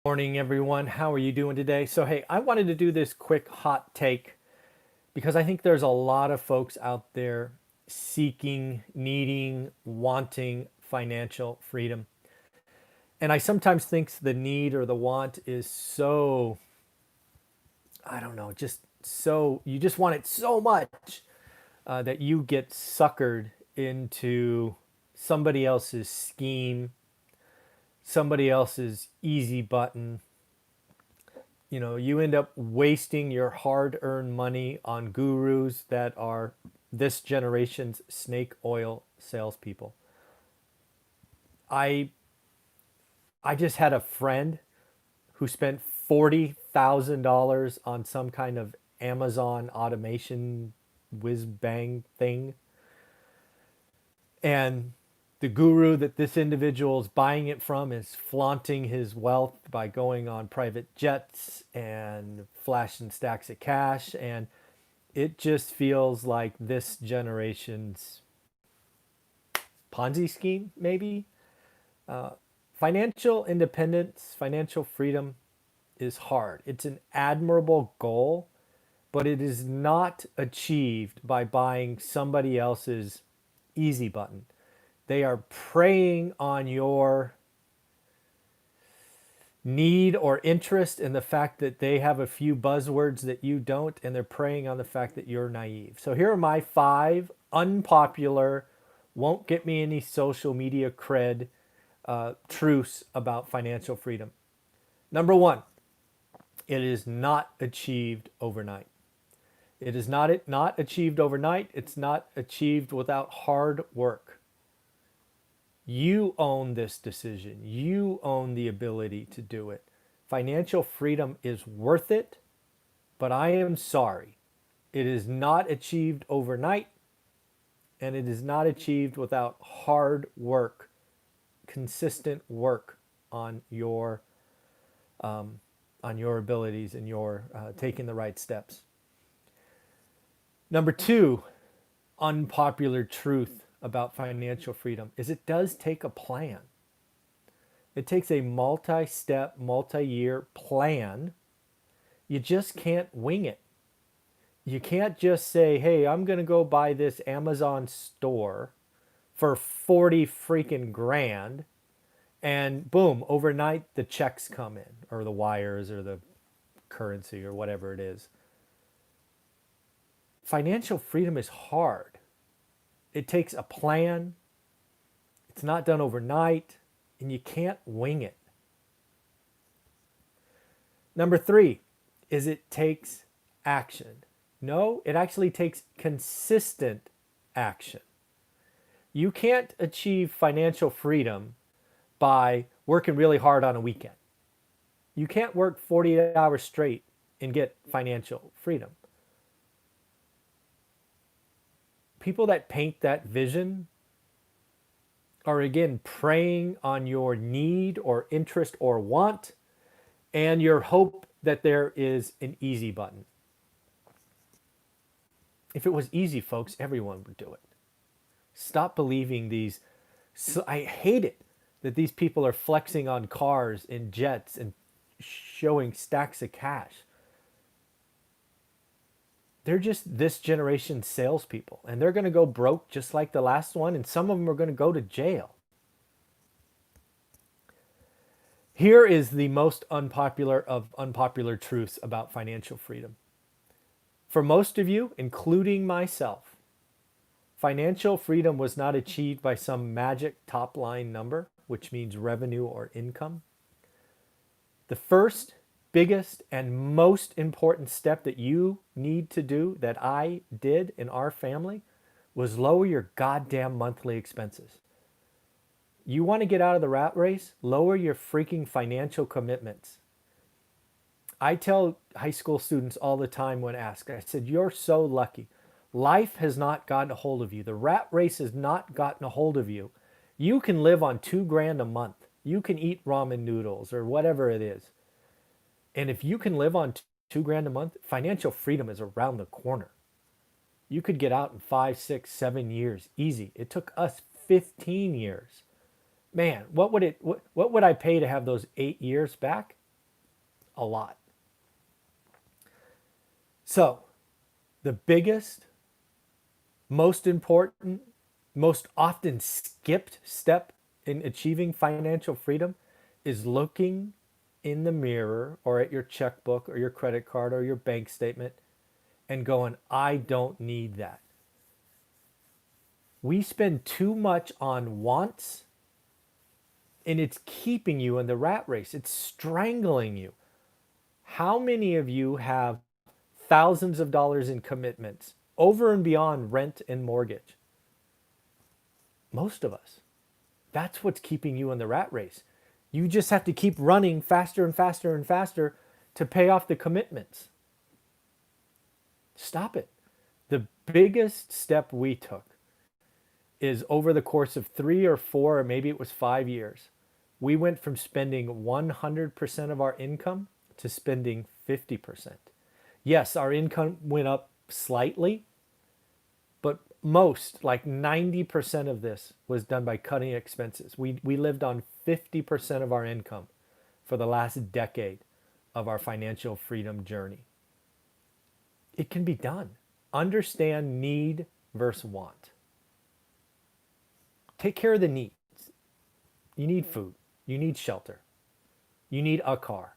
Morning, everyone. How are you doing today? So, hey, I wanted to do this quick hot take because I think there's a lot of folks out there seeking, needing, wanting financial freedom. And I sometimes think the need or the want is so, I don't know, just so, you just want it so much that you get suckered into somebody else's scheme, somebody else's easy button. You end up wasting your hard-earned money on gurus that are this generation's snake oil salespeople. I i just had a friend who spent $40,000 on some kind of Amazon automation whiz bang thing, and the guru that this individual is buying it from is flaunting his wealth by going on private jets and flashing stacks of cash. And it just feels like this generation's Ponzi scheme, maybe. Financial independence, financial freedom is hard. It's an admirable goal, but it is not achieved by buying somebody else's easy button. They are preying on your need or interest in the fact that they have a few buzzwords that you don't, and they're preying on the fact that you're naive. So here are my 5 unpopular, won't get me any social media cred truths about financial freedom. Number 1, it is not achieved overnight. It is not achieved overnight. It's not achieved without hard work. You own this decision. You own the ability to do it. Financial freedom is worth it, but I am sorry. It is not achieved overnight, and it is not achieved without hard work, consistent work on your abilities and your taking the right steps. Number 2, unpopular truth about financial freedom is it does take a plan. It takes a multi-step, multi-year plan. You just can't wing it. You can't just say, hey, I'm going to go buy this Amazon store for 40 freaking grand, and boom, overnight the checks come in, or the wires, or the currency, or whatever it is. Financial freedom is hard. It takes a plan. It's not done overnight, and you can't wing it. Number 3 is it takes action. No, it actually takes consistent action. You can't achieve financial freedom by working really hard on a weekend. You can't work 48 hours straight and get financial freedom. People that paint that vision are, again, preying on your need or interest or want and your hope that there is an easy button. If it was easy, folks, everyone would do it. Stop believing these. So I hate it that these people are flexing on cars and jets and showing stacks of cash. They're just this generation's salespeople, and they're going to go broke just like the last one, and some of them are going to go to jail. Here is the most unpopular of unpopular truths about financial freedom. For most of you, including myself, financial freedom was not achieved by some magic top line number, which means revenue or income. The first, biggest, and most important step that you need to do, that I did in our family, was lower your goddamn monthly expenses. You want to get out of the rat race? Lower your freaking financial commitments. I tell high school students all the time when asked, I said, you're so lucky. Life has not gotten a hold of you. The rat race has not gotten a hold of you. You can live on $2,000 a month. You can eat ramen noodles or whatever it is. And if you can live on $2,000 a month, financial freedom is around the corner. You could get out in 5, 6, 7 years, easy. It took us 15 years. Man, what would I pay to have those 8 years back? a lot. So, the biggest, most important, most often skipped step in achieving financial freedom is looking in the mirror or at your checkbook or your credit card or your bank statement and going, I don't need that. We spend too much on wants, and it's keeping you in the rat race. It's strangling you. How many of you have thousands of dollars in commitments over and beyond rent and mortgage? Most of us. That's what's keeping you in the rat race. You just have to keep running faster and faster and faster to pay off the commitments. Stop it. The biggest step we took is over the course of 3 or 4, or maybe it was 5 years, we went from spending 100% of our income to spending 50%. Yes, our income went up slightly, but most, like 90% of this was done by cutting expenses. We lived on 50% of our income for the last decade of our financial freedom journey. It can be done. Understand need versus want. Take care of the needs. You need food. You need shelter. You need a car.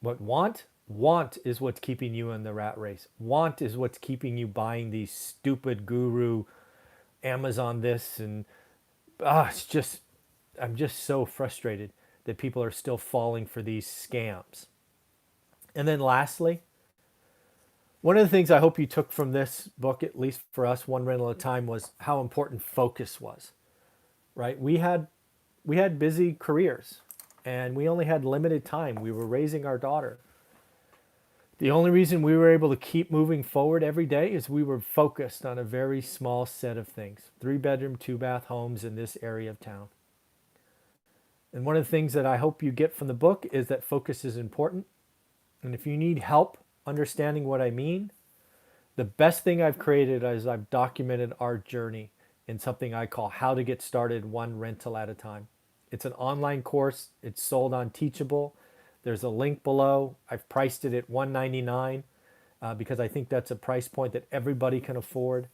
What want? Want is what's keeping you in the rat race. Want is what's keeping you buying these stupid guru Amazon this and it's just, I'm just so frustrated that people are still falling for these scams. And then lastly, one of the things I hope you took from this book, at least for us, One Rental at a Time, was how important focus was, right? We had busy careers and we only had limited time. We were raising our daughter. The only reason we were able to keep moving forward every day is we were focused on a very small set of things. 3-bedroom, 2-bath homes in this area of town. And one of the things that I hope you get from the book is that focus is important. And if you need help understanding what I mean, the best thing I've created is I've documented our journey in something I call How to Get Started One Rental at a Time. It's an online course. It's sold on Teachable. There's a link below. I've priced it at $199 because I think that's a price point that everybody can afford.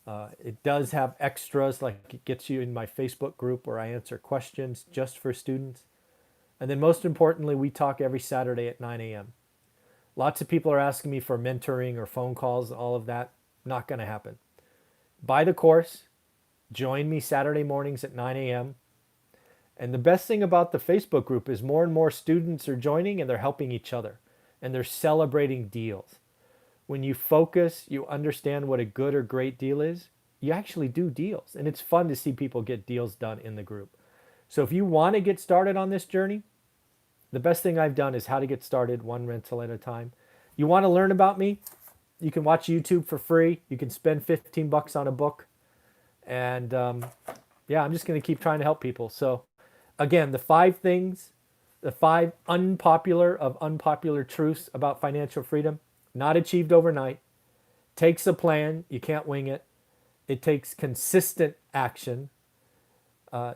It does have extras, like it gets you in my Facebook group where I answer questions just for students. And then most importantly, we talk every Saturday at 9 a.m. Lots of people are asking me for mentoring or phone calls and all of that. Not going to happen. Buy the course. Join me Saturday mornings at 9 a.m. And the best thing about the Facebook group is more and more students are joining and they're helping each other. And they're celebrating deals. When you focus, you understand what a good or great deal is, you actually do deals. And it's fun to see people get deals done in the group. So if you want to get started on this journey, the best thing I've done is How to Get Started One Rental at a Time. You want to learn about me? You can watch YouTube for free. You can spend $15 on a book. And yeah, I'm just going to keep trying to help people. So again, the 5 things, the 5 unpopular truths about financial freedom, not achieved overnight, takes a plan. You can't wing it. It takes consistent action.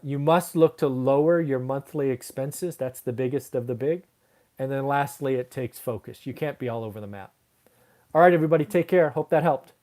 You must look to lower your monthly expenses. That's the biggest of the big. And then lastly, it takes focus. You can't be all over the map. All right, everybody, take care. Hope that helped.